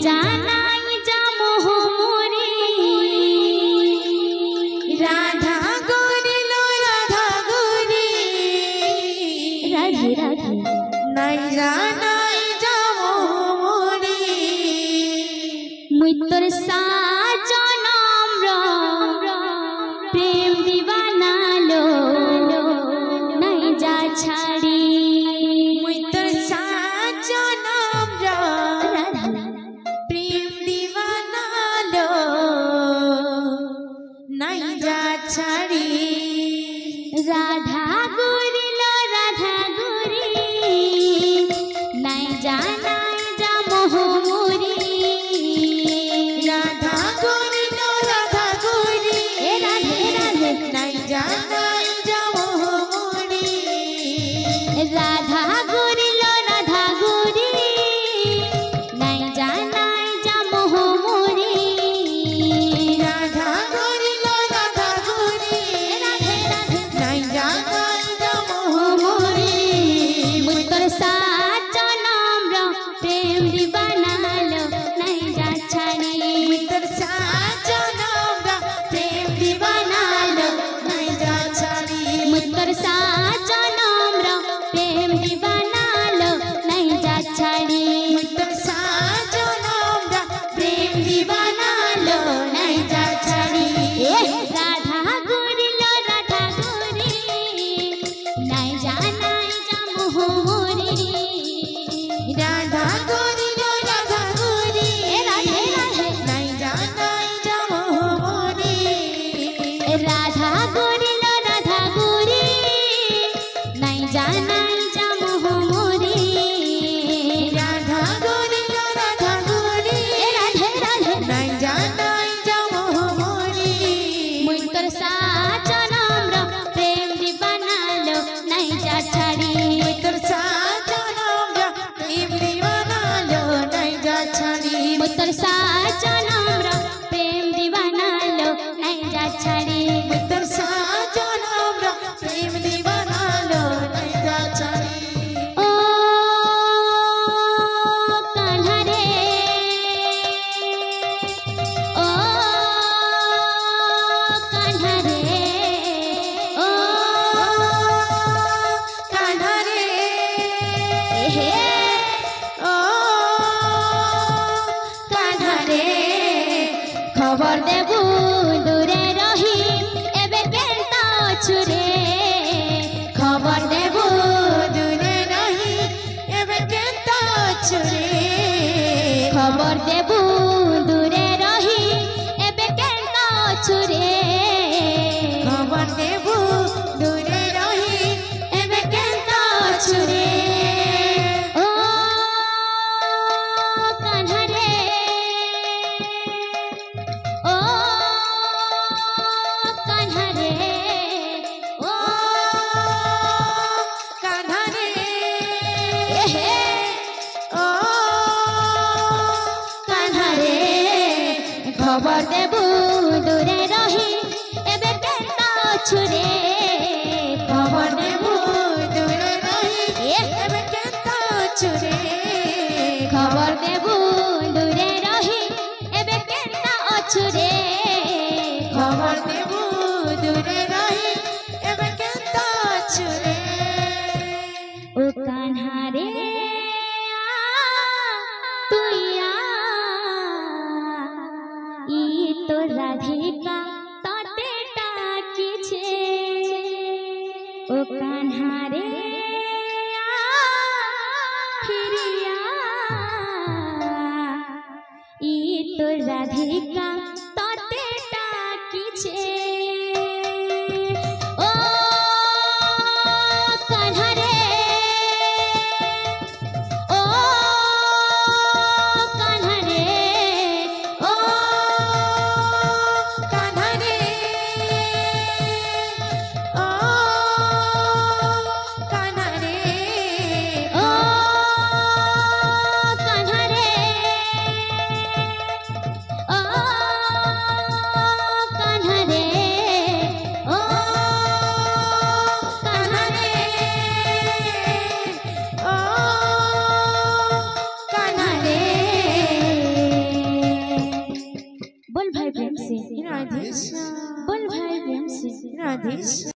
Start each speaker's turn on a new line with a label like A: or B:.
A: জানাই যামো মোরে রাধা গরিল রাধা গরি রাধে রাধে নাই জানাই যামো মোরে মুই তোর সাজনম্র প্রেম দিবানালো নাই যা ছাড়ি মুই তোর সাজনম্র প্রেম দিবানালো নাই যা ছাড়ি রাধা গরিল রাধা গরি নাই জানাই যা মোহমুরি রাধা গরিল রাধা গরি রাধে রাধে নাই জানাই যা মোহমুরি রাধা গরিল রাধা গরি নাই জানাই যা মোহমুরি রাধা গরিল রাধা গরি রাধে রাধে নাই জানাই যা মোহমুরি মুই তোর সাজনম্র প্রেম দিবানালো নাই যা ছাড়ি মুই তোর সাজনম্র প্রেম দিবানালো নাই যা ছাড়ি মুই তোর সাজনম্র প্রেম দিবানালো নাই যা ছাড়ি মুই তোর সাজনম্র প্রেম দিবানালো নাই যা ছাড়ি রাধা গরিল রাধা গরি নাই জানাই যা মোহমুরি রাধা গরিল রাধা গরি রাধে রাধে নাই জানাই যা মোহমুরি রাধা গরিল রাধা গরি নাই জানাই যা মোহমুরি রাধা গরিল রাধা গরি রাধে রাধে নাই জানাই যা মোহমুরি মুই তোর সাজনম্র প্রেম দিবানালো নাই যা ছাড়ি মুই তোর সাজনম্র প্রেম দিবানালো নাই যা ছাড়ি মুই তোর সাজনম্র প্রেম দিবানালো নাই যা ছাড়ি মুই তোর সাজনম্র প্রেম দিবানালো নাই যা ছাড়ি ও কাन्हा রে ও कान्हा রে ও कान्हा রে হে ও कान्हा রে খবর দেবু দূরে রহি এবে কেনতা অছুরে খবর দেবু দূরে রহি এবে কেনতা অছুরে খবর দেবু দূরে রহি এবে কেনতা অছুরে খবর দেবু দূরে রহি এবে কেনতা অছুরে ও कान्हा রে ও कान्हा রে ও कान्हा রে হে ও कान्हा রে খবর দেবু দূরে রহি এবে কেনতা অছুরে খবর দেবু দূরে রহি এবে কেনতা অছুরে খবর দেবু দূরে রহি এবে কেনতা অছুরে খবর দেবু দূরে রহি এবে কেনতা অছুরে ও कान्हा রে তুই ই তো রাধিকা তাতে ডাকিছে ও कान्हा রে ফিরিয়া ই তো রাধিকা তাতে ডাকিছে ও कान्हा রে ও कान्हा রে ও कान्हा রে ও कान्हा রে ও कान्हा রে ও से
B: राधे
A: बोल भाई प्रेम से
B: राधे